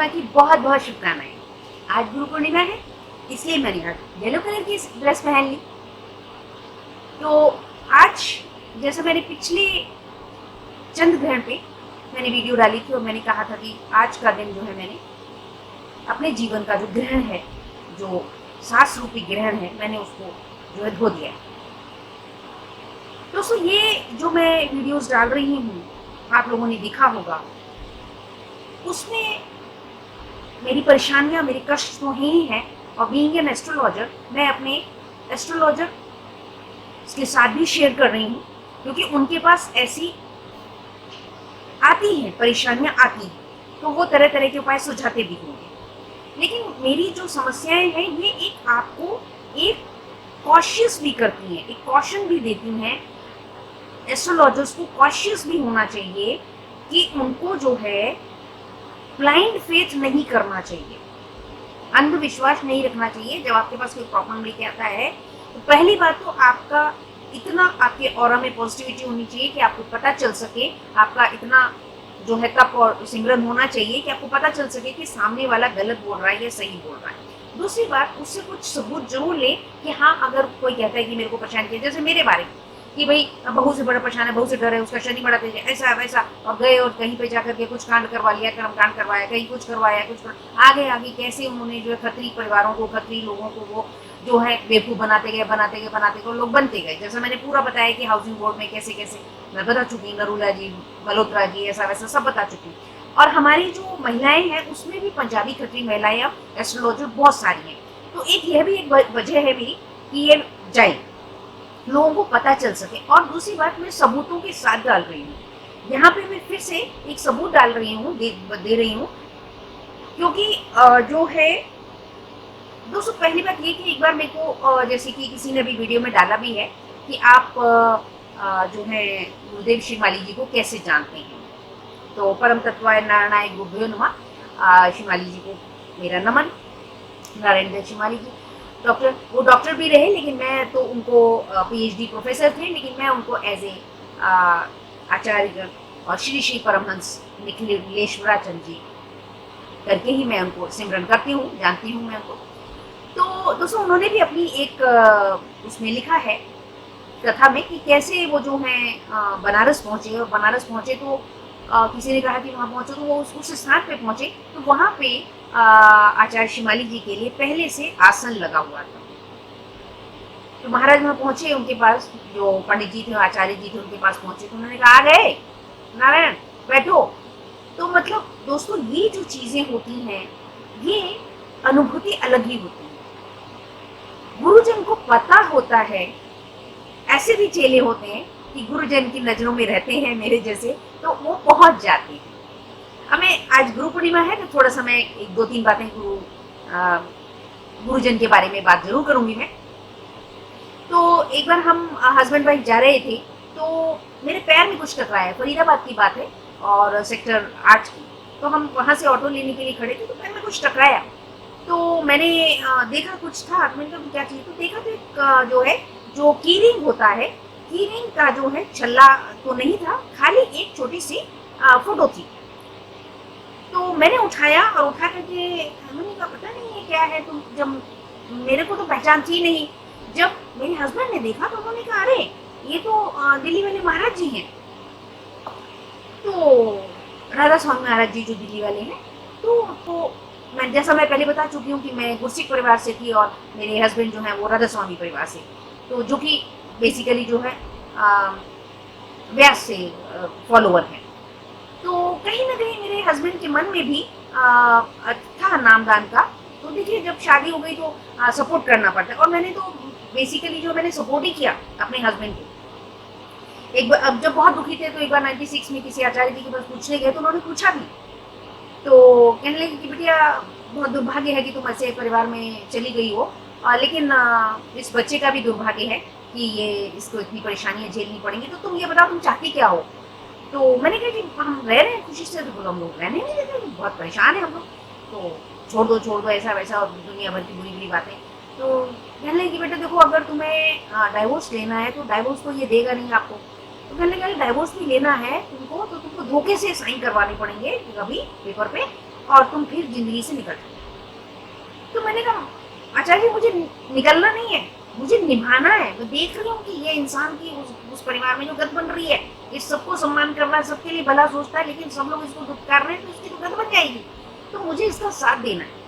पूर्णिमा की बहुत बहुत शुभकामनाएं। आज गुरु पूर्णिमा है, इसलिए मैंने आज येलो कलर की ड्रेस पहन ली। तो आज जैसे मैंने पिछले चंद्र ग्रहण पे मैंने वीडियो डाली थी और मैंने कहा था कि आज का दिन जो है मैंने अपने जीवन का जो ग्रहण है, जो सांस रूपी ग्रहण है, मैंने उसको जो है धो दिया है। दोस्तों, ये जो मैं वीडियोस डाल रही हूँ, आप लोगों ने देखा होगा, उसमें मेरी परेशानियां, मेरे कष्ट तो ही हैं। और बीइंग एन एस्ट्रोलॉजर, मैं अपने एस्ट्रोलॉजर के साथ भी शेयर कर रही हूँ, क्योंकि उनके पास ऐसी आती हैं, परेशानियां आती हैं, तो वो तरह तरह के उपाय सुझाते भी होंगे। लेकिन मेरी जो समस्याएं हैं, ये एक आपको एक कॉशियस भी करती हैं, एक कॉशन भी देती हैं। एस्ट्रोलॉजर्स को कॉशियस भी होना चाहिए कि उनको जो है ब्लाइंड फेथ नहीं करना चाहिए, अंधविश्वास नहीं रखना चाहिए। जब आपके पास कोई प्रॉब्लम लेके आता है, तो पहली बात तो आपका इतना आपके ऑरा में पॉजिटिविटी होनी चाहिए कि आपको पता चल सके, आपका इतना जो है तप और सिमरन होना चाहिए कि आपको पता चल सके कि सामने वाला गलत बोल रहा है या सही बोल रहा है। दूसरी बात, उससे कुछ सबूत जरूर ले कि हाँ, अगर कोई कहता है कि मेरे को परेशान किया, जैसे मेरे बारे में कि भाई बहू से बड़ा परेशान है, बहू से डर है, उसका शनि बड़ा तेज है, ऐसा वैसा, और गए और कहीं पे जाकर के कुछ कांड करवा लिया, कर्म कांड करवाया, कहीं कुछ करवाया, आगे आगे कैसे उन्होंने जो है खत्री परिवारों को, खत्री लोगों को वो जो है बेवकूफ बनाते गए, लोग बनते गए। जैसा मैंने पूरा बताया कि हाउसिंग बोर्ड में कैसे कैसे मैं बता चुकी, नरूला जी, मल्होत्रा जी, ऐसा वैसा सब बता चुकी। और हमारी जो महिलाएं हैं, उसमें भी पंजाबी खत्री महिलाएं अब एस्ट्रोलॉजर बहुत सारी हैं। तो एक यह भी एक वजह है मेरी कि ये जाए, लोगों को पता चल सके। और दूसरी बात, मैं सबूतों के साथ डाल रही हूँ। यहाँ पे मैं फिर से एक सबूत डाल रही हूँ, दे रही हूँ, क्योंकि जो है दोस्तों, पहली बात ये कि एक बार मेरे को जैसे कि किसी ने भी वीडियो में डाला भी है कि आप जो है गुरुदेव शिवाली जी को कैसे जानते हैं। तो परम तत्वाय नारायणाय गुरुभ्यो नमः। शिवाली जी को मेरा नमन। नारायण देव शिवाली जी वो डॉक्टर भी रहे, लेकिन मैं तो उनको पीएचडी प्रोफेसर थे, लेकिन मैं उनको एज ए आचार्य और श्री श्री परमहंस निखिलेश्वराचंद जी करके ही मैं उनको सिमरन करती हूँ, जानती हूँ मैं उनको। तो दोस्तों, उन्होंने भी अपनी एक उसमें लिखा है कथा में कि कैसे वो जो है बनारस पहुंचे, और बनारस पहुंचे तो किसी ने कहा कि वहाँ पहुंचो, तो वो उस स्थान पे पहुंचे, तो वहाँ पे आचार्य शिवाली जी के लिए पहले से आसन लगा हुआ था। तो महाराज वहाँ पहुंचे, उनके पास जो पंडित जी थे, आचार्य जी थे, उनके पास पहुंचे, तो उन्होंने कहा, आ गए नारायण, बैठो। तो मतलब दोस्तों, ये जो चीजें होती हैं, ये अनुभूति अलग ही होती है। गुरुजन को पता होता है, ऐसे भी चेले होते हैं कि गुरुजन की नजरों में रहते हैं मेरे जैसे, तो वो पहुंच जाते हैं। हमें आज गुरु पूर्णिमा है, तो थोड़ा सा मैं एक दो तीन बातें गुरुजन के बारे में बात जरूर करूंगी मैं। तो एक बार हम हस्बैंड वाइफ जा रहे थे, तो मेरे पैर में कुछ टकराया, फरीदाबाद की बात है और सेक्टर 8 की। तो हम वहां से ऑटो लेने के लिए खड़े थे, तो पैर में कुछ टकराया। तो मैंने देखा कुछ था, मैंने कहा क्या चीज, तो देखा तो एक जो है, जो कीरिंग होता है, कीरिंग का जो है छल्ला तो नहीं था, खाली एक छोटी सी फोटो थी। तो मैंने उठाया और उठा करके मैंने कहा पता नहीं ये क्या है, तो जब मेरे को तो पहचान थी नहीं। जब मेरे हस्बैंड ने देखा तो उन्होंने कहा, अरे ये तो दिल्ली वाले महाराज जी हैं। तो राधा स्वामी महाराज जी जो दिल्ली वाले हैं, तो मैं जैसा मैं पहले बता चुकी हूँ कि मैं गुरसिक परिवार से थी और मेरे हस्बैंड जो है वो राधा स्वामी परिवार से, तो जो कि बेसिकली जो है व्यास से फॉलोअर है। तो कहीं ना कहीं मेरे हस्बैंड के मन में भी था नामदान का। तो देखिए, जब शादी हो गई तो सपोर्ट करना पड़ता है, और मैंने तो बेसिकली जो मैंने सपोर्ट ही किया अपने हस्बैंड को। एक बार अब जब बहुत दुखी थे, तो एक बार 96 में किसी आचार्य जी के पास पूछने गए, तो उन्होंने पूछा भी, तो कहने लगे कि बिटिया बहुत दुर्भाग्य है कि तुम ऐसे परिवार में चली गई हो, लेकिन इस बच्चे का भी दुर्भाग्य है कि ये इसको इतनी परेशानियां झेलनी पड़ेंगी, तो तुम ये बताओ तुम चाहती क्या हो। तो मैंने कहा कि हम रह रहे हैं खुशी से, तो बोला हम लोग रहने नहीं देते, बहुत परेशान है हम लोग, तो छोड़ दो ऐसा वैसा, और दुनिया भर की बुरी बुरी बातें। तो कहने लगे कि बेटा देखो, अगर तुम्हें डाइवोर्स लेना है तो डाइवोर्स तो ये देगा नहीं आपको। तो कहने लगे डाइवोर्स भी लेना है तुमको, तो तुमको धोखे से साइन करवाने पड़ेंगे कभी पेपर पे, और तुम फिर जिंदगी से निकल जाओ। तो मैंने कहा आचार्य जी मुझे निकलना नहीं है, मुझे निभाना है। मैं देख रही हूँ कि ये इंसान की उस परिवार में जो गत बन रही है, ये सबको सम्मान कर रहा है, सबके लिए भला सोचता है, लेकिन सब लोग इसको दुत्कार रहे हैं, तो इसकी तो गत बन जाएगी। तो मुझे इसका साथ देना है।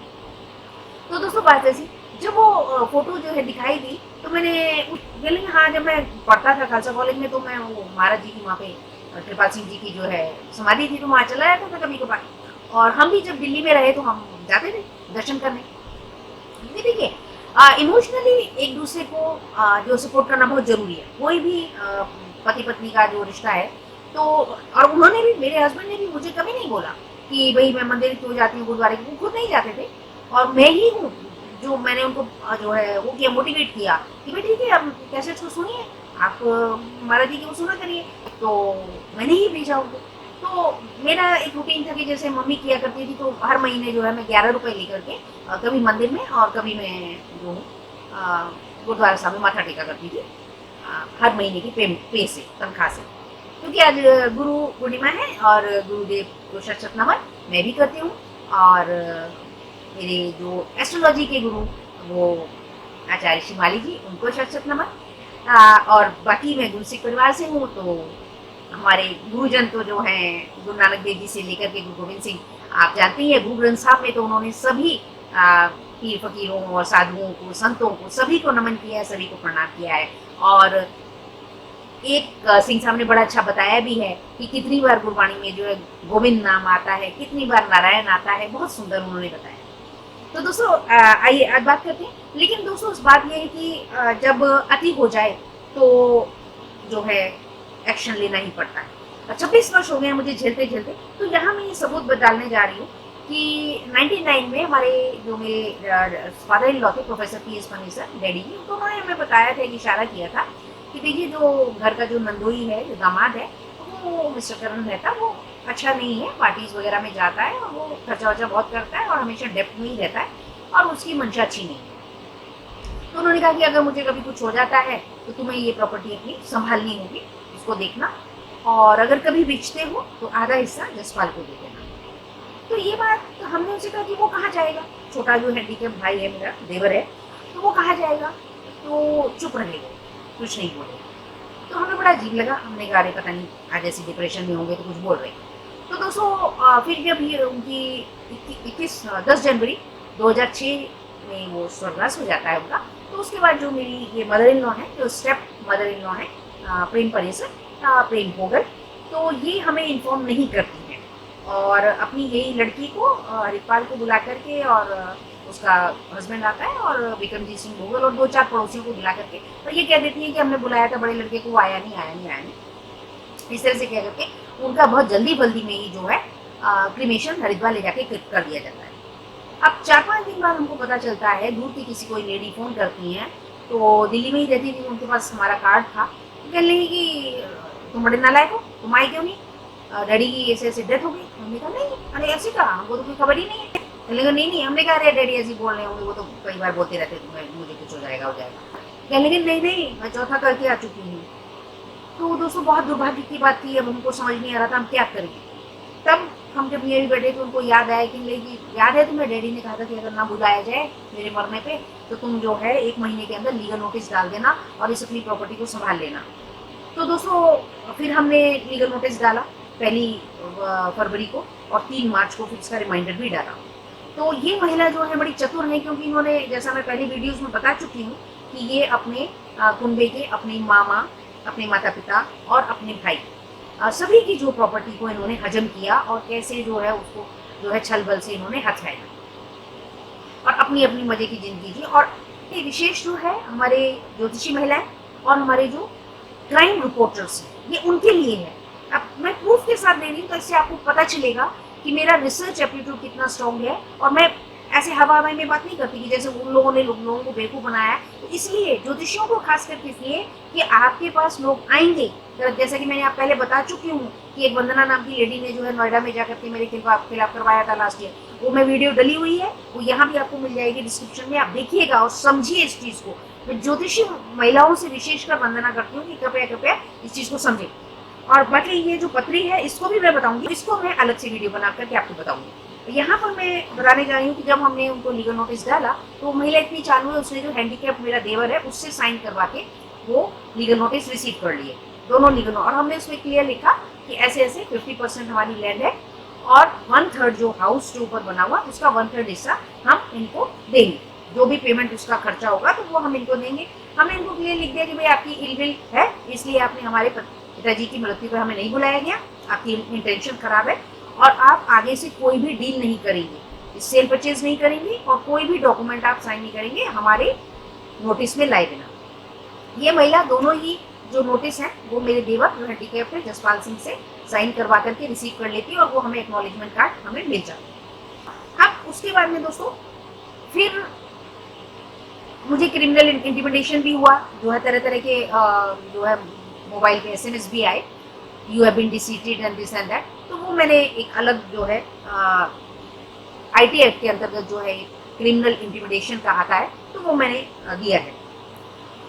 तो दोस्तों बात ऐसी, जब वो फोटो जो है दिखाई दी, तो मैंने बोली हाँ, जब मैं पढ़ता था खालसा कॉलेज में, तो मैं वो महाराज जी की वहाँ पे कृपाल सिंह जी की जो है समाधि थी, तो वहाँ चला जाता था कभी कभार। और हम भी जब दिल्ली में रहे तो हम जाते थे दर्शन करने। देखिए इमोशनली एक दूसरे को जो सपोर्ट करना बहुत जरूरी है। कोई भी पति पत्नी का जो रिश्ता है, तो और उन्होंने भी, मेरे हस्बैंड ने भी मुझे कभी नहीं बोला कि भाई मैं मंदिर क्यों जाती हूँ, गुरुद्वारे, वो खुद नहीं जाते थे। और मैं ही हूँ जो मैंने उनको जो है वो किया, मोटिवेट किया कि भाई ठीक है, अब कैसे इसको सुनिए, आप महाराज जी की वो सुना करिए। तो मैंने ही भेजा उनको। तो मेरा एक रूटीन था कि जैसे मम्मी किया करती थी, तो हर महीने जो है मैं 11 रुपए लेकर के कभी मंदिर में और कभी मैं जो गुरुद्वारा साहब में माथा टेका करती थी हर महीने की पे से, तनख्वाह से। क्योंकि आज गुरु पूर्णिमा है और गुरुदेव को शत नमन मैं भी करती हूँ। और मेरे जो एस्ट्रोलॉजी के गुरु वो आचार्य शिवाली जी, उनको शत नमन। और बाकी मैं गुरु सिख परिवार से हूँ, तो हमारे गुरुजन तो जो हैं गुरु नानक देव जी से लेकर के गुरु गोविंद सिंह, आप जानते ही हैं गुरु ग्रंथ साहब में तो उन्होंने सभी पीर फकीरों और साधुओं को, संतों को, सभी को नमन किया है, सभी को प्रणाम किया है। और एक सिंह साहब ने बड़ा अच्छा बताया भी है कि कितनी बार गुरबाणी में जो है गोविंद नाम आता है, कितनी बार नारायण आता है, बहुत सुंदर उन्होंने बताया। तो दोस्तों आइए आज बात करते हैं। लेकिन दोस्तों उस बात यह है कि जब अति हो जाए तो जो है एक्शन लेना ही पड़ता है। 26 वर्ष हो गए हैं मुझे झेलते झेलते। तो यहाँ मैं ये सबूत डालने जा रही हूँ कि 99 में हमारे जो मेरे फादर इन लॉ थे प्रोफेसर PS पनी सर, डैडी जी, तो उन्होंने हमें बताया था, कि इशारा किया था कि देखिए जो घर का जो नंदोई है, जो दामाद है, वो मिस्टर करण रहता, वो अच्छा नहीं है, पार्टीज वगैरह में जाता है और वो खर्चा वर्चा बहुत करता है और हमेशा डेप्थ में ही रहता है और उसकी मंशा अच्छी नहीं है। तो उन्होंने कहा कि अगर मुझे कभी कुछ हो जाता है तो तुम्हें ये प्रॉपर्टी अपनी संभालनी होगी, इसको देखना, और अगर कभी बेचते हो तो आधा हिस्सा जसपाल को दे देना। तो ये बात तो हमने उनसे कहा कि वो कहाँ जाएगा, छोटा जो हैंडीकैप भाई है मेरा, देवर है, तो वो कहाँ जाएगा। तो चुप रहे, कुछ नहीं बोले। तो हमें बड़ा अजीब लगा, हमने कहा अरे पता नहीं आज ऐसी डिप्रेशन में होंगे तो कुछ बोल रहे। तो दोस्तों फिर जब ये उनकी 10 जनवरी 2006 में वो स्वर्गवास हो जाता है उनका, तो उसके बाद जो मेरी ये मदर इन लॉ है, जो स्टेप मदर इन लॉ है प्रेम परेसर, प्रेम भोगल, तो ये हमें इन्फॉर्म नहीं करती हैं और अपनी यही लड़की को हरिपाल को बुला करके, और उसका हस्बैंड आता है और विक्रमजीत सिंह भोगल और 2-4 पड़ोसियों को बुला करके, और ये कह देती है कि हमने बुलाया था बड़े लड़के को, आया नहीं। इस तरह से कह करके उनका बहुत जल्दी में ही जो है क्रिमेशन हरिद्वार ले जाके कर दिया जाता है। अब 4-5 दिन बाद हमको पता चलता है, दूर की किसी कोई लेडी फोन करती हैं, तो दिल्ली में ही रहती थी, उनके पास हमारा कार्ड था, तो कह रही कि तुम बड़े नालायक हो, तुम आई क्यों नहीं, डैडी की ऐसे डेथ हो गई। हमने कहा नहीं, अरे ऐसे कहा, हमको तो कोई खबर ही नहीं है। कहने लगा नहीं, हमने कहा अरे डैडी ऐसे बोल रहे होंगे, वो तो कई बार बोलते रहते थे मुझे कुछ हो जाएगा। कहने लगे नहीं, मैं चौथा करके आ चुकी हूँ। तो दोस्तों बहुत दुर्भाग्य की बात थी, अब हमको समझ नहीं आ रहा था हम क्या करेंगे। तब हम जब मेरे बैठे तो उनको याद आया कि याद है तुम्हें डैडी ने कहा था कि अगर ना बुलाया जाए मेरे मरने पे तो तुम जो है 1 महीने के अंदर लीगल नोटिस डाल देना और इस अपनी प्रॉपर्टी को संभाल लेना। तो दोस्तों फिर हमने लीगल नोटिस डाला 1 फरवरी को और 3 मार्च को फिर इसका रिमाइंडर भी डाला। तो ये महिला जो है बड़ी चतुर है, क्योंकि इन्होंने, जैसा मैं पहली वीडियोज़ में बता चुकी हूँ, कि ये अपने कुनबे के, अपने मामा, अपने माता पिता और अपने भाई सभी की जो प्रॉपर्टी को इन्होंने हजम किया और कैसे जो है उसको जो है छल बल से इन्होंने हथियाया और अपनी अपनी मजे की जिंदगी जी। और ये विशेष जो है हमारे ज्योतिषी महिलाएं और हमारे जो क्राइम रिपोर्टर्स हैं, ये उनके लिए है। अब मैं प्रूफ के साथ दे रही हूँ, तो इससे आपको पता चलेगा कि मेरा रिसर्च एप्टीट्यूड कितना स्ट्रॉन्ग है। और मैं ऐसे हवा हवाई में बात नहीं करती कि जैसे उन लोगों ने लोगों को बेवकूफ़ बनाया है। तो इसलिए ज्योतिषियों को खास करके इसलिए कि आपके पास लोग आएंगे, जैसा कि मैंने आप पहले बता चुकी हूँ कि एक वंदना नाम की लेडी ने जो है नोएडा में जाकर के मेरे खिलाफ करवाया था लास्ट ईयर, वो मैं वीडियो डली हुई है, वो यहाँ भी आपको मिल जाएगी डिस्क्रिप्शन में, आप देखिएगा और समझिए इस चीज़ को। मैं ज्योतिषी महिलाओं से विशेषकर वंदना करती हूँ कि कृपया इस चीज़ को समझें। और बाकी ये जो पत्री है इसको भी मैं बताऊंगी, इसको मैं अलग से वीडियो बना करके आपको बताऊंगी। यहाँ पर मैं बताने जा रही हूँ कि जब हमने उनको लीगल नोटिस डाला तो महिला इतनी चालू है, उसने जो हैंडीकैप मेरा देवर है उससे साइन करवा के वो लीगल नोटिस रिसीव कर लिए, दोनों लीगल। और हमने उसमें क्लियर लिखा कि ऐसे ऐसे 50% हमारी लैंड है और 1/3 जो हाउस जो ऊपर बना हुआ उसका 1/3 हिस्सा हम इनको देंगे, जो भी पेमेंट उसका खर्चा होगा तो वो हम इनको देंगे। हमने इनको क्लियर लिख दिया कि भाई आपकी इलविल है, इसलिए आपने हमारे पिताजी की मृत्यु पर हमें नहीं बुलाया गया, आपकी इंटेंशन खराब है और आप आगे से कोई भी डील नहीं करेंगे, सेल परचेज नहीं करेंगे और कोई भी डॉक्यूमेंट आप साइन नहीं करेंगे हमारे नोटिस में लाए बिना। ये महिला दोनों ही जो नोटिस है वो मेरे देवर जो हैंडीकैप है जसपाल सिंह से साइन करवा करके रिसीव कर लेती है और वो हमें एक्नॉलेजमेंट कार्ड हमें मिल जाता है। अब उसके बाद में दोस्तों फिर मुझे क्रिमिनल इंटिमिडेशन भी हुआ, जो है तरह तरह के जो है मोबाइल पे SMS भी आए, you have been deceived and this and that. तो वो मैंने एक अलग जो है IT एक्ट के अंतर्गत जो है क्रिमिनल इंटिमिडेशन का आता है तो वो मैंने दिया है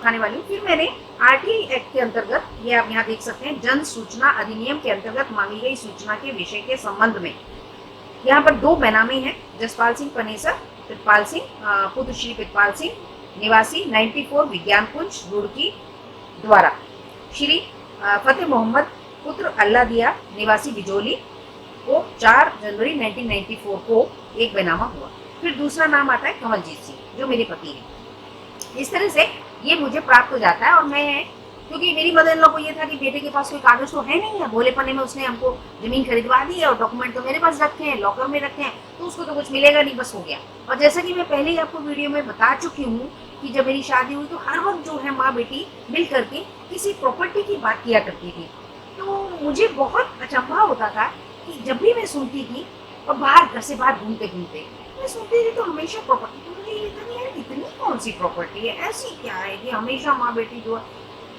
खाने वाली। फिर मैंने RTI एक्ट के अंतर्गत, ये आप यहाँ देख सकते हैं, जन सूचना अधिनियम के अंतर्गत मांगी गई सूचना के विषय के संबंध में यहाँ पर 2 बेनामी हैं, जसपाल सिंह पनेसर, पितपाल सिंह पुत्र श्री पितपाल सिंह निवासी 94 विज्ञान कुंज रुड़की द्वारा श्री फतेह मोहम्मद पुत्र अल्लादिया निवासी बिजोली को 4 जनवरी 1994 को एक बेनामा हुआ। फिर दूसरा नाम आता है कमलजीत सिंह जो मेरे पति हैं। इस तरह से ये मुझे प्राप्त हो जाता है और मैं, क्योंकि मेरी मदर इन लॉ को ये था कि बेटे के पास कोई कागज तो है नहीं है, भोले पन्ने में उसने हमको जमीन खरीदवा दी है और डॉक्यूमेंट तो मेरे पास रखे हैं, लॉकर में रखे हैं, तो उसको तो कुछ मिलेगा नहीं, बस हो गया। और जैसा कि मैं पहले ही आपको वीडियो में बता चुकी हूँ कि जब मेरी शादी हुई तो हर वक्त जो है माँ बेटी मिल करके किसी प्रॉपर्टी की बात किया करती थी। तो मुझे बहुत अचंभा होता था कि जब भी मैं सुनती थी और बाहर घर से बाहर घूमते घूमते मैं सुनती थी तो हमेशा प्रॉपर्टी, तो मुझे इतनी कौन सी प्रॉपर्टी है, ऐसी क्या है कि हमेशा माँ बेटी जो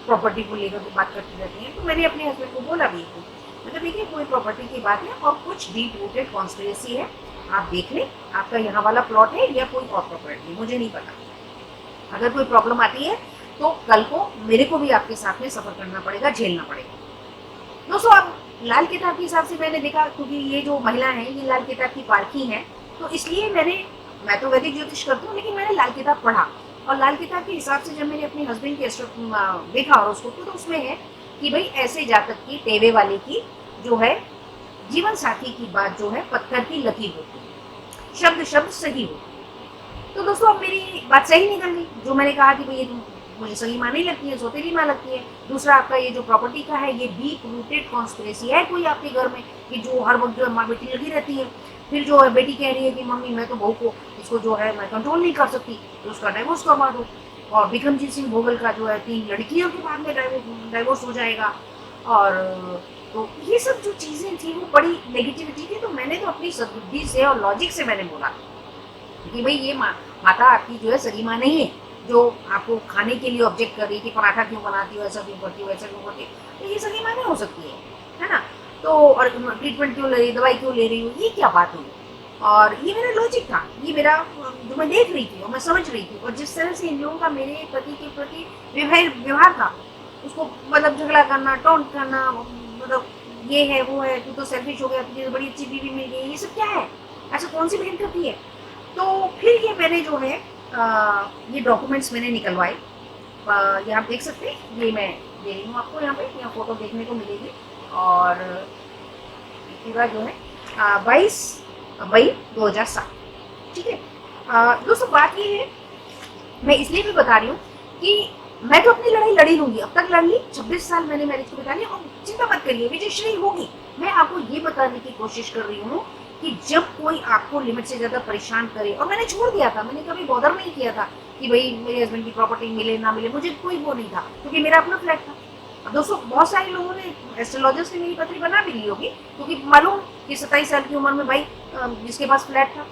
प्रॉपर्टी को लेकर के बात करती रहती है। तो मैंने अपने हस्बैंड को बोला भी थी, मतलब देखिए कोई प्रॉपर्टी की बात है और कुछ डीप रूटेड कॉन्स्पिरेसी है, आप देख लें आपका यहाँ वाला प्लॉट है या कोई और प्रॉपर्टी, मुझे नहीं पता। अगर कोई प्रॉब्लम आती है तो कल को मेरे को भी आपके साथ में सफर करना पड़ेगा, झेलना पड़ेगा। दोस्तों अब लाल किताब के हिसाब से मैंने देखा, क्योंकि ये जो महिला है ये लाल किताब की पारखी है, तो इसलिए मैं तो वैदिक ज्योतिष करती हूँ लेकिन मैंने लाल किताब पढ़ा और लाल किताब के हिसाब से जब मैंने अपने हस्बैंड के देखा और उसको, तो उसमें है कि भाई ऐसे जातक की टेवे वाले की जो है जीवन साथी की बात जो है पत्थर की लकीर होती है, शब्द शब्द सही हो। तो दोस्तों अब मेरी बात सही निकल गई, जो मैंने कहा कि भाई ये मुझे सही माँ नहीं लगती है, सौतेली माँ लगती है। दूसरा आपका ये जो प्रॉपर्टी का है ये डीप रूटेड कॉन्स्पिरेसी है कोई आपके घर में कि जो हर वक्त जो है माँ बेटी लगी रहती है। फिर जो है बेटी कह रही है कि मम्मी मैं तो बहू को इसको जो है मैं कंट्रोल नहीं कर सकती, तो उसका डाइवोर्स करवा दो। और बिक्रमजीत सिंह भोगल का जो है 3 लड़कियों के बाद में डाइवोर्स हो जाएगा। और तो ये सब जो चीज़ें थी वो बड़ी नेगेटिविटी थी। तो मैंने तो अपनी सद्बुद्धि से और लॉजिक से मैंने बोला कि भाई ये माता आपकी जो है सगी माँ नहीं है जो आपको खाने के लिए ऑब्जेक्ट कर रही थी, पराठा क्यों बनाती हो, ऐसा क्यों करती हो, ऐसा क्यों करती हो, तो ये सगी माँ नहीं हो सकती है ना। तो और ट्रीटमेंट क्यों ले रही, दवाई क्यों ले रही हो, ये क्या बात हुई। और ये मेरा लॉजिक था, ये मेरा जो मैं देख रही थी और मैं समझ रही थी। और जिस तरह से इन लोगों का मेरे पति के प्रति व्यवहार था, उसको मतलब झगड़ा करना, टॉन्ट करना, मतलब ये है वो है, तू तो सेल्फिश हो गया, तुझे बड़ी अच्छी बीवी मिल गई, ये सब क्या है, ऐसा कौन सी बहन करती है। तो फिर ये मैंने जो है ये डॉक्यूमेंट्स मैंने निकलवाए, ये आप देख सकते हैं, ये मैं दे रही हूँ आपको, यहाँ पे यहाँ फोटो देखने को मिलेगी। और पूरा जो है 22 मई 2007, ठीक है। दोस्तों बात ये है, मैं इसलिए भी बता रही हूँ कि मैं तो अपनी लड़ाई लड़ी लूंगी, अब तक लड़ ली, 26 साल मैंने मैरिज को बिता लिया और चिंता मत करिए विजयश्री होगी। मैं आपको ये बताने की कोशिश कर रही हूँ कि जब कोई आपको लिमिट से ज्यादा परेशान करे, और मैंने छोड़ दिया था, मैंने कभी बॉदर नहीं किया था कि भाई मेरे हस्बैंड की प्रॉपर्टी मिले ना मिले, मुझे कोई वो नहीं था क्योंकि मेरा अपना फ्लैट था। अब दोस्तों बहुत सारे लोगों ने, एस्ट्रोलॉजर्स ने मेरी पत्री बना भी ली होगी, क्योंकि मालूम कि 27 साल की उम्र में भाई जिसके पास फ्लैट था।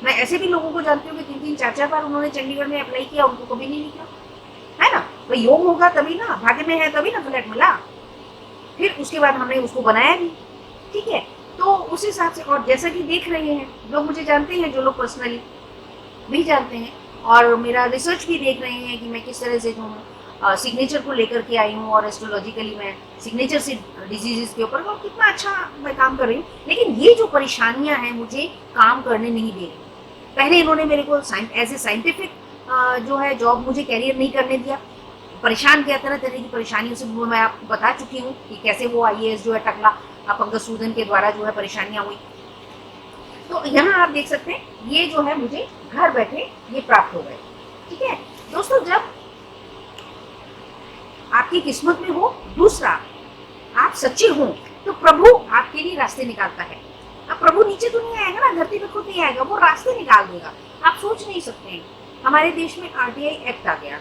मैं ऐसे भी लोगों को जानती हूँ कि 3-3 4-4 बार उन्होंने चंडीगढ़ में अप्लाई किया, उनको कभी नहीं निकला, है ना। भाई योग होगा तभी ना, भाग्य में है तभी ना फ्लैट मिला। फिर उसके बाद हमने उसको बनाया भी, ठीक है। तो उस हिसाब से, और जैसा कि देख रहे हैं लोग मुझे जानते हैं, जो लोग पर्सनली भी जानते हैं और मेरा रिसर्च भी देख रहे हैं कि मैं किस तरह से जो हूँ, सिग्नेचर को लेकर के आई हूँ और एस्ट्रोलॉजिकली मैं सिग्नेचर से डिजीजेस के ऊपर और कितना अच्छा मैं काम कर रही हूँ, लेकिन ये जो परेशानियां हैं मुझे काम करने नहीं दे रही। पहले इन्होंने मेरे को एज ए साइंटिफिक जो है जॉब मुझे कैरियर नहीं करने दिया, परेशान किया, तरह तरह की परेशानियों से मैं आपको बता चुकी हूँ कि कैसे वो आईएएस जो है टकला पंकज सूदन के द्वारा जो है परेशानियां हुई। तो यहाँ आप देख सकते हैं ये जो है मुझे घर बैठे ये प्राप्त हो गए। ठीक है दोस्तों, जब आपकी किस्मत में हो, दूसरा आप सच्चे हो, तो प्रभु आपके लिए रास्ते निकालता है। अब प्रभु नीचे तो नहीं आएगा ना, धरती पे खुद नहीं आएगा, वो रास्ते निकाल देगा। आप सोच नहीं सकते हैं, हमारे देश में आरटीआई एक्ट आ गया,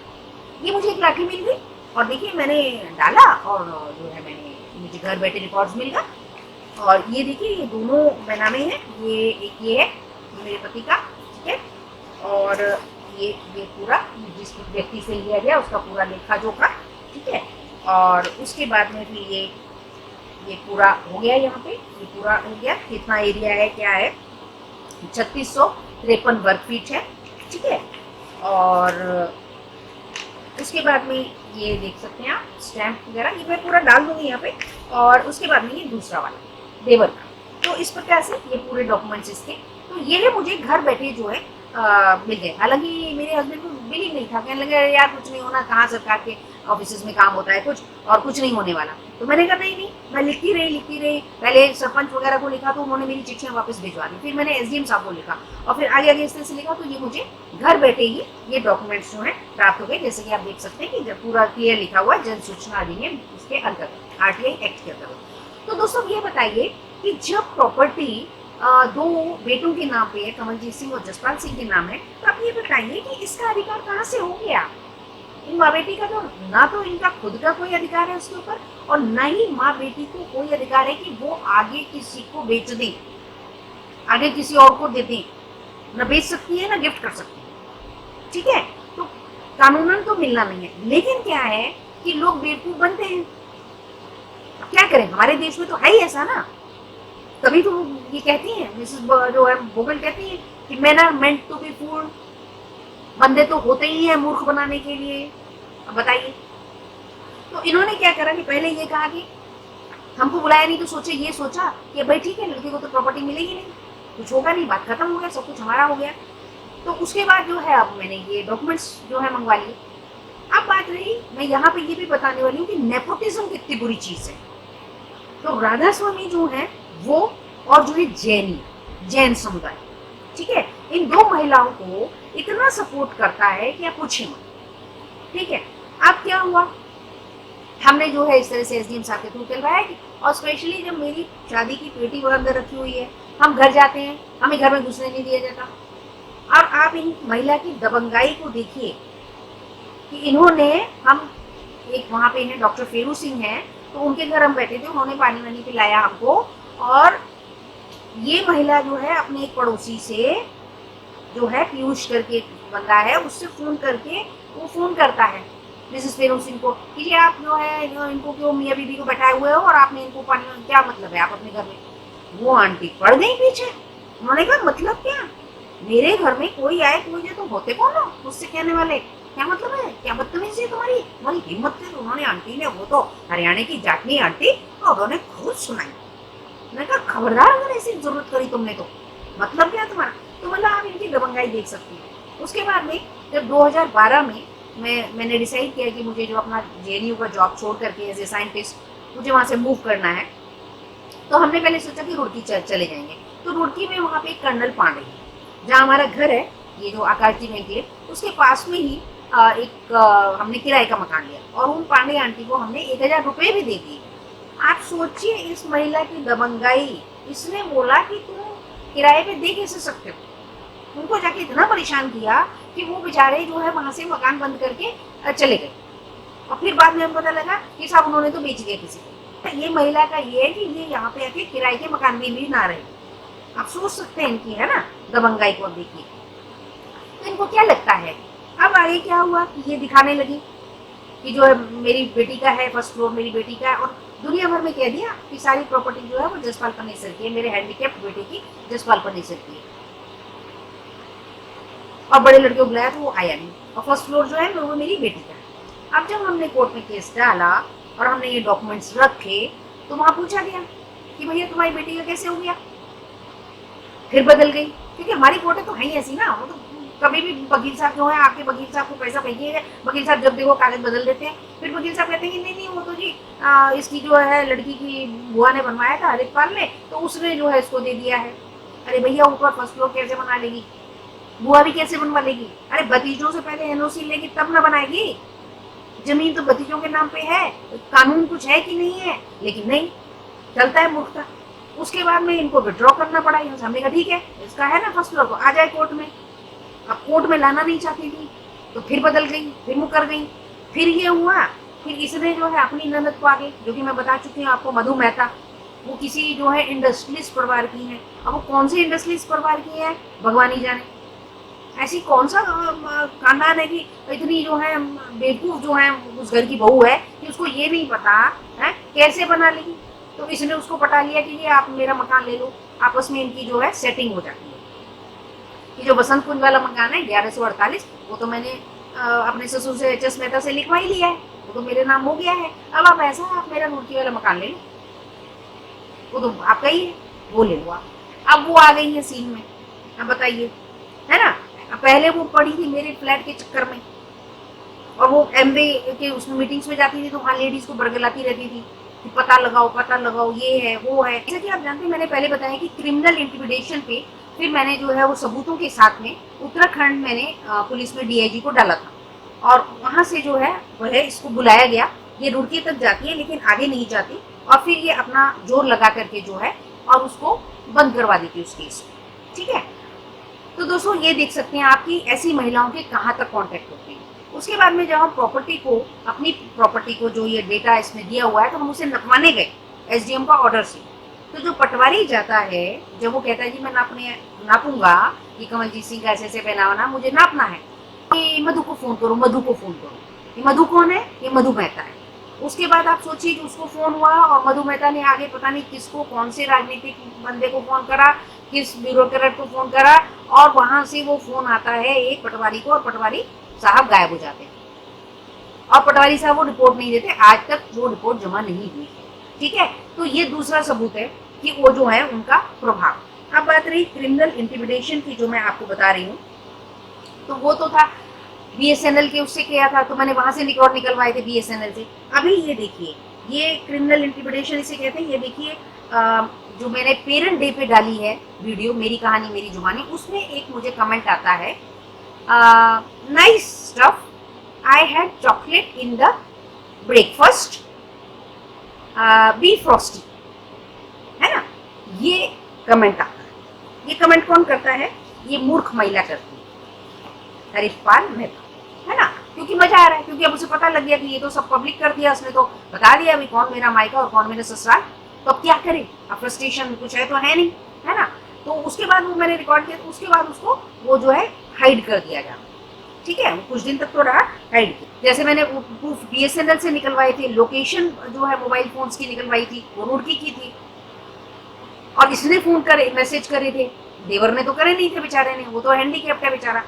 ये मुझे एक लाठी मिल गई और देखिए मैंने डाला और जो है मुझे घर बैठे रिकॉर्ड्स मिल गया। और ये देखिए ये दोनों बैनामे हैं, ये एक ये है मेरे पति का, ठीक है, और ये पूरा जिस व्यक्ति से लिया गया उसका पूरा लेखा जोखा, ठीक है। और उसके बाद में फिर ये पूरा हो गया, यहाँ पे ये पूरा हो गया, कितना एरिया है क्या है, 3653 वर्ग फीट है, ठीक है। और उसके बाद में ये देख सकते हैं आप स्टैम्प वगैरह, ये मैं पूरा डाल दूंगी यहाँ पे। और उसके बाद में ये दूसरा वाला देवर का, तो इस प्रकार से ये पूरे डॉक्यूमेंट्स इसके, तो ये मुझे घर बैठे जो है मिल गए। हालांकि मेरे हस्बैंड को बिलीव नहीं था, कहने लगे यार कुछ नहीं होना, कहाँ सरकार के ऑफिस में काम होता है कुछ, और कुछ नहीं होने वाला। तो मैंने कहा नहीं, मैं लिखती रही। पहले सरपंच वगैरह को लिखा तो उन्होंने मेरी चिट्ठियाँ वापस भिजवा दी, फिर मैंने एसडीएम साहब को लिखा और फिर आगे इस तरह से लिखा, तो ये मुझे घर बैठे ही ये डॉक्यूमेंट्स जो है प्राप्त हो गए। जैसे कि आप देख सकते हैं कि जब पूरा क्लियर लिखा हुआ जन सूचना अधिनियम उसके अंतर्गत, आरटीआई एक्ट के अंतर्गत। तो दोस्तों ये बताइए कि जब प्रॉपर्टी दो बेटों के नाम पे है, कमलजीत सिंह और जसपाल सिंह के नाम है, तो आप ये बताइए कि इसका अधिकार कहाँ से हो गया? इन माँ बेटी का तो ना तो इनका खुद का कोई अधिकार है उसके ऊपर, और न ही माँ बेटी को कोई अधिकार है कि वो आगे किसी को बेच दे, आगे किसी और को दे दे। न बेच सकती है, न गिफ्ट कर सकती है, ठीक है। तो कानूनन तो मिलना नहीं है, लेकिन क्या है कि लोग बेवकूफ बनते हैं। क्या करें, हमारे देश में तो है ही ऐसा ना। तभी तो ये कहती हैं मिसेस जो है बोगल कहती है कि men are meant to be fooled, बंदे तो होते ही हैं मूर्ख बनाने के लिए। अब बताइए, तो इन्होंने क्या करा कि पहले ये कहा कि हमको बुलाया नहीं, तो ये सोचा कि भाई ठीक है लड़के को तो प्रॉपर्टी मिलेगी नहीं, कुछ होगा नहीं, बात खत्म हो गया, सब कुछ हमारा हो गया। तो उसके बाद जो है अब मैंने ये डॉक्यूमेंट्स जो है मंगवा लिए। अब बात रही, मैं यहाँ पे ये भी बताने वाली हूँ कि नेपोटिज्म कितनी बुरी चीज है। तो राधा स्वामी जो है वो, और जो है जैन समुदाय, ठीक है, इन दो महिलाओं को इतना सपोर्ट करता है कि आप पूछिए मत, ठीक है। अब क्या हुआ, हमने जो है इस तरह से एसडीएम साहब के थ्रू करवाया कि, और स्पेशली जब मेरी शादी की पेटी वह अंदर रखी हुई है, हम घर जाते हैं, हमें घर में घुसने नहीं दिया जाता। और आप इन महिला की दबंगाई को देखिए कि इन्होंने, हम एक वहाँ पे है डॉक्टर फेरू सिंह हैं, तो उनके घर हम बैठे थे, उन्होंने पानी वानी पिलाया हमको, और ये महिला जो है अपने एक पड़ोसी से जो है पीयूष करके बंदा है, उससे फोन करके वो फोन करता है मिसेस फेरू सिंह को कि आप जो है इनको क्यों मियाँ बीबी को बैठाए हुए हो और आपने इनको पानी, क्या मतलब है आप अपने घर में। वो आंटी पड़ गई पीछे, उन्होंने कहा मतलब क्या, मेरे घर में कोई आए कोई जाए तो होते कौन हो मुझसे कहने वाले, क्या मतलब है, क्या बदतमीजी है तुम्हारी हिम्मत है। उन्होंने आंटी ने, वो तो हरियाणा की जाटनी आंटी, और उन्होंने खुद सुनाई। मैंने कहा खबरदार अगर ऐसी जरूरत करी तुमने तो मतलब क्या तुम्हारा। तो मतलब आप इनकी दबंगाई देख सकती हैं। उसके बाद में जब 2012 में मैंने डिसाइड किया कि मुझे जो अपना जेएनयू का जॉब छोड़ करके एज ए साइंटिस्ट मुझे वहाँ से मूव करना है, तो हमने पहले सोचा कि रुड़की चले जाएंगे। तो रुड़की में वहाँ पे एक कर्नल पांडे है, जहाँ हमारा घर है, ये जो आकाश जी में है उसके पास में ही हमने किराए का मकान लिया, और उन पांडे आंटी को हमने 1000 रुपये भी दे दिए। आप सोचिए इस महिला की दबंगाई, इसने बोला कि तुम किराए पे दे कैसे सकते हो। उनको जाके इतना परेशान किया कि वो बेचारे जो है वहां से मकान बंद करके चले गए, और फिर बाद में हमें पता लगा कि साहब उन्होंने तो बेच दिया किसी को। ये महिला का ये है कि ये यहाँ पे आके किराए के मकान में भी ना रहे। आप सोच सकते हैं इनकी है ना दबंगाई को देखिए। तो इनको क्या लगता है, अब आगे क्या हुआ कि ये दिखाने लगी कि जो है मेरी बेटी का है, फर्स्ट फ्लोर मेरी बेटी का है, और दुनिया भर में कह दिया कि सारी प्रॉपर्टी जो है वो जसपाल फर्नीचर की है, मेरे हैंडीकैप्ड बेटे की जसपाल फर्नीचर की है। और बड़े लड़के को बुलाया तो वो आया नहीं, और फर्स्ट फ्लोर जो है वो मेरी बेटी का है। अब जब हमने कोर्ट में केस डाला और हमने ये डॉक्यूमेंट्स रखे तो वहां पूछा गया कि भैया तुम्हारी बेटी का कैसे हो गया, फिर बदल गई, क्योंकि हमारी कोर्टें तो है ही ऐसी ना, वो तो कभी भी वकील साहब जो है आपके वकील साहब को पैसा भेजिए, वकील साहब जब देखो कागज बदल देते हैं, फिर वकील साहब कहते हैं कि नहीं नहीं वो तो जी इसकी जो है लड़की की बुआ ने बनवाया था हरितपाल ने, तो उसने जो है इसको दे दिया है। अरे भैया ऊपर फर्स्ट फ्लोर कैसे बना लेगी, बुआ भी कैसे बनवा लेगी, अरे भतीजों से पहले एनओसी लेगी तब ना बनाएगी, जमीन तो भतीजों के नाम पे है, कानून कुछ है कि नहीं है, लेकिन नहीं चलता है मूर्खता। उसके बाद में इनको विड्रॉ करना पड़ा, हमने कहा ठीक है इसका है ना फर्स्ट फ्लोर को आ जाए कोर्ट में। अब कोर्ट में लाना नहीं चाहती थी तो फिर बदल गई, फिर मुकर गई, फिर ये हुआ, फिर इसने जो है अपनी ननद को आगे, जो कि मैं बता चुकी हूँ आपको मधु मेहता, वो किसी जो है इंडस्ट्रियलिस्ट परिवार की है। अब वो कौन से इंडस्ट्रियलिस्ट परिवार की है भगवान ही जाने, ऐसी कौन सा खानदान है कि इतनी जो है बेवकूफ जो है उस घर की बहू है कि उसको ये नहीं पता है कैसे बना लेगी। तो इसने उसको पटा लिया कि ये आप मेरा मकान ले लो, आपस में इनकी जो है सेटिंग हो जाती है। कि जो बसंत कुंज वाला मकान है 1148 वो तो मैंने अपने ससुर से एच.एस. मेहता से लिखवा ही लिया है, वो तो मेरे नाम हो गया है। अब आप ऐसा आप मेरा रुड़की वाला मकान ले लो, वो तो आपका ही है, वो ले लो आप। अब वो आ गई है सीन में, अब बताइए, है ना। पहले वो पड़ी थी मेरे फ्लैट के चक्कर में, और वो एमवे के उसमें मीटिंग्स में जाती थी तो वहाँ लेडीज को बरगलाती रहती थी कि पता लगाओ ये है वो है। जैसा कि आप जानते हैं मैंने पहले बताया कि क्रिमिनल इंटिमिडेशन पे फिर मैंने जो है वो सबूतों के साथ में उत्तराखंड मैंने पुलिस में डीआईजी को डाला था, और वहाँ से जो है वह इसको बुलाया गया। ये रुड़की तक जाती है लेकिन आगे नहीं जाती, और फिर ये अपना जोर लगा करके जो है और उसको बंद करवा देती उस केस को, ठीक है। तो दोस्तों ये देख सकते हैं आपकी ऐसी महिलाओं के कहाँ तक कॉन्टेक्ट होते हैं। उसके बाद में जब हम प्रॉपर्टी को, अपनी प्रॉपर्टी को जो ये डेटा इसमें दिया हुआ है, तो हम उसे नपवाने गए एसडीएम का ऑर्डर से। तो जो पटवारी जाता है, जब वो कहता है जी मैं नापूंगा कि कमलजीत सिंह का ऐसे पहनावा मुझे नापना है, कि मधु को फोन करो, मधु को फोन करो। ये मधु कौन है, ये मधु मेहता है। उसके बाद आप सोचिए कि उसको फोन हुआ और मधु मेहता ने आगे पता नहीं किसको, कौन से राजनीतिक बंदे को फोन करा, किस ब्यूरोक्रेट को फोन करा, और वहां से वो फोन आता है एक पटवारी को, और पटवारी साहब गायब हो जाते हैं, और पटवारी साहब वो रिपोर्ट नहीं देते, आज तक वो रिपोर्ट जमा नहीं हुई है, ठीक है। तो ये दूसरा सबूत है कि वो जो है उनका प्रभाव। अब बात रही क्रिमिनल इंटिमिडेशन की, जो मैं आपको बता रही हूँ, तो वो तो था बीएसएनएल के उससे किया था, तो मैंने वहां से रिकॉर्ड निकलवाए थे बीएसएनएल से। अभी ये देखिए, ये क्रिमिनल इंटिमिडेशन इसे कहते हैं। ये देखिए जो मैंने पेरेंट डे पे डाली है वीडियो, मेरी कहानी मेरी जुबानी, उसमें एक मुझे कमेंट आता है, nice stuff, I had chocolate in the breakfast, be frosty, है ना। ये कमेंट आता है। ये कमेंट कौन करता है, ये मूर्ख महिला करती है, हरितपाल मेहता, है ना। क्योंकि मजा आ रहा है, क्योंकि अब उसे पता लग गया कि ये तो सब पब्लिक कर दिया, उसने तो बता दिया अभी कौन मेरा मायका और कौन मेरा ससुराल, तो अब क्या करे, अब फ्रस्ट्रेशन कुछ है तो है नहीं, है ना। तो उसके बाद वो मैंने रिकॉर्ड किया, तो उसके बाद उसको वो जो है हाइड कर दिया गया, ठीक है। कुछ दिन तक तो रहा हाइड किया। जैसे मैंने प्रूफ बीएसएनएल से निकलवाए थे, लोकेशन जो है मोबाइल फोन्स की निकलवाई थी, वो रुड़की की थी, और इसने फोन करे, मैसेज करे थे, देवर ने तो करे नहीं थे बेचारे ने, वो तो हैंडीकैप्ट है बेचारा,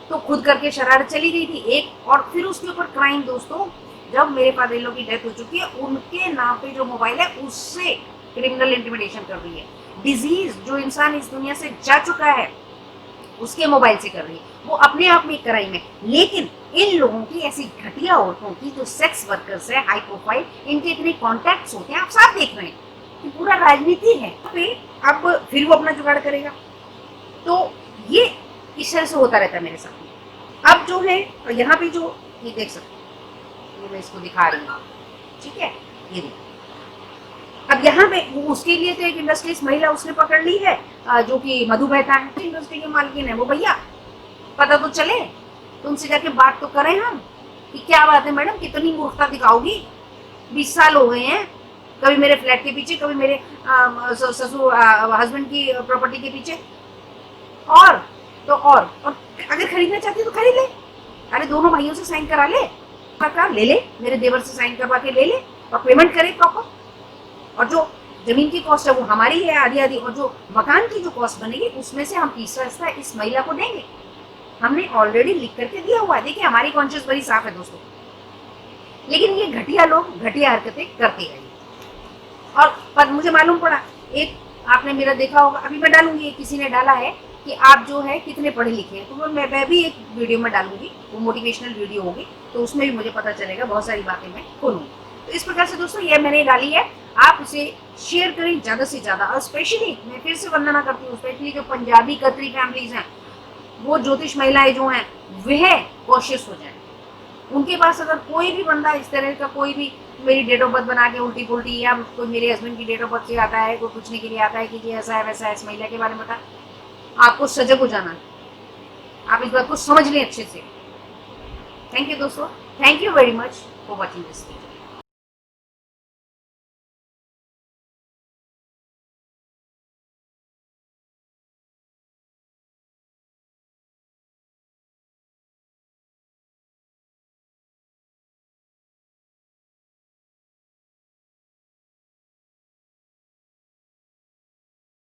तो खुद करके शरारत चली गई थी एक। और फिर उसके ऊपर क्राइम दोस्तों, जब मेरे फादर इन लॉ की डेथ हो चुकी है, उनके नाम पे जो मोबाइल है उससे क्रिमिनल इंटिमिडेशन कर रही है। डिजीज जो इंसान इस दुनिया से जा चुका है उसके मोबाइल से कर रही है, वो अपने आप में एक क्राइम है। लेकिन इन लोगों की, ऐसी घटिया औरतों की जो सेक्स वर्कर्स है हाई प्रोफाइल, इनके इतने कॉन्टैक्ट्स होते हैं, आप साफ देख रहे हैं कि पूरा राजनीति है पे। अब फिर वो अपना जुगाड़ करेगा, तो ये इस तरह से होता रहता है मेरे साथ। अब जो है यहाँ पे जो ये देख सकते हैं, ये मैं इसको दिखा रही हूँ, ठीक है, ये देखिए। अब यहाँ पे वो उसके लिए तो एक इंडस्ट्रीज महिला उसने पकड़ ली है, जो कि मधु मेहता है, इंडस्ट्री के मालकिन है वो। भैया पता तो चले, तुमसे जाके बात तो करें हम कि क्या बात है मैडम, कितनी मूर्खता दिखाओगी, 20 साल हो गए हैं, कभी मेरे फ्लैट के पीछे, कभी मेरे ससुर हस्बैंड की प्रॉपर्टी के पीछे, और तो और अगर खरीदना चाहती तो खरीद ले, अरे दोनों भाइयों से साइन करा ले, ले मेरे देवर से साइन करवा के ले ले, और पेमेंट करे प्रॉपर, और जो जमीन की कॉस्ट है वो हमारी है आधी आधी, और जो मकान की जो कॉस्ट बनेगी उसमें से हम तीसरा हिस्सा इस महिला को देंगे। हमने ऑलरेडी लिख करके दिया हुआ है, देखिए हमारी कॉन्शियस बड़ी साफ है दोस्तों, लेकिन ये घटिया लोग घटिया हरकतें करते रहे। और पर मुझे मालूम पड़ा, एक आपने मेरा देखा होगा, अभी मैं डालूंगी, किसी ने डाला है कि आप जो है कितने पढ़े लिखे हैं, तो मैं भी एक वीडियो में डालूंगी, वो मोटिवेशनल वीडियो होगी, तो उसमें भी मुझे पता चलेगा, बहुत सारी बातें मैं खोलूंगी। तो इस प्रकार से दोस्तों ये मैंने डाली है, आप उसे शेयर करें ज़्यादा से ज़्यादा। और स्पेशली मैं फिर से वंदना करती हूँ, स्पेशली जो पंजाबी खत्री फैमिलीज हैं, वो ज्योतिष महिलाएं जो हैं वह कॉशियस हो जाए। उनके पास अगर कोई भी बंदा इस तरह का, कोई भी मेरी डेट ऑफ बर्थ बना के उल्टी पुल्टी, या कोई मेरे हस्बैंड की डेट ऑफ बर्थ से आता है, कोई पूछने के लिए आता है कि ये ऐसा है वैसा है, इस महिला के बारे में बता, आपको सजग हो जाना है, आप इस बात को समझ लें अच्छे से। थैंक यू दोस्तों, thank you very much for watching this video.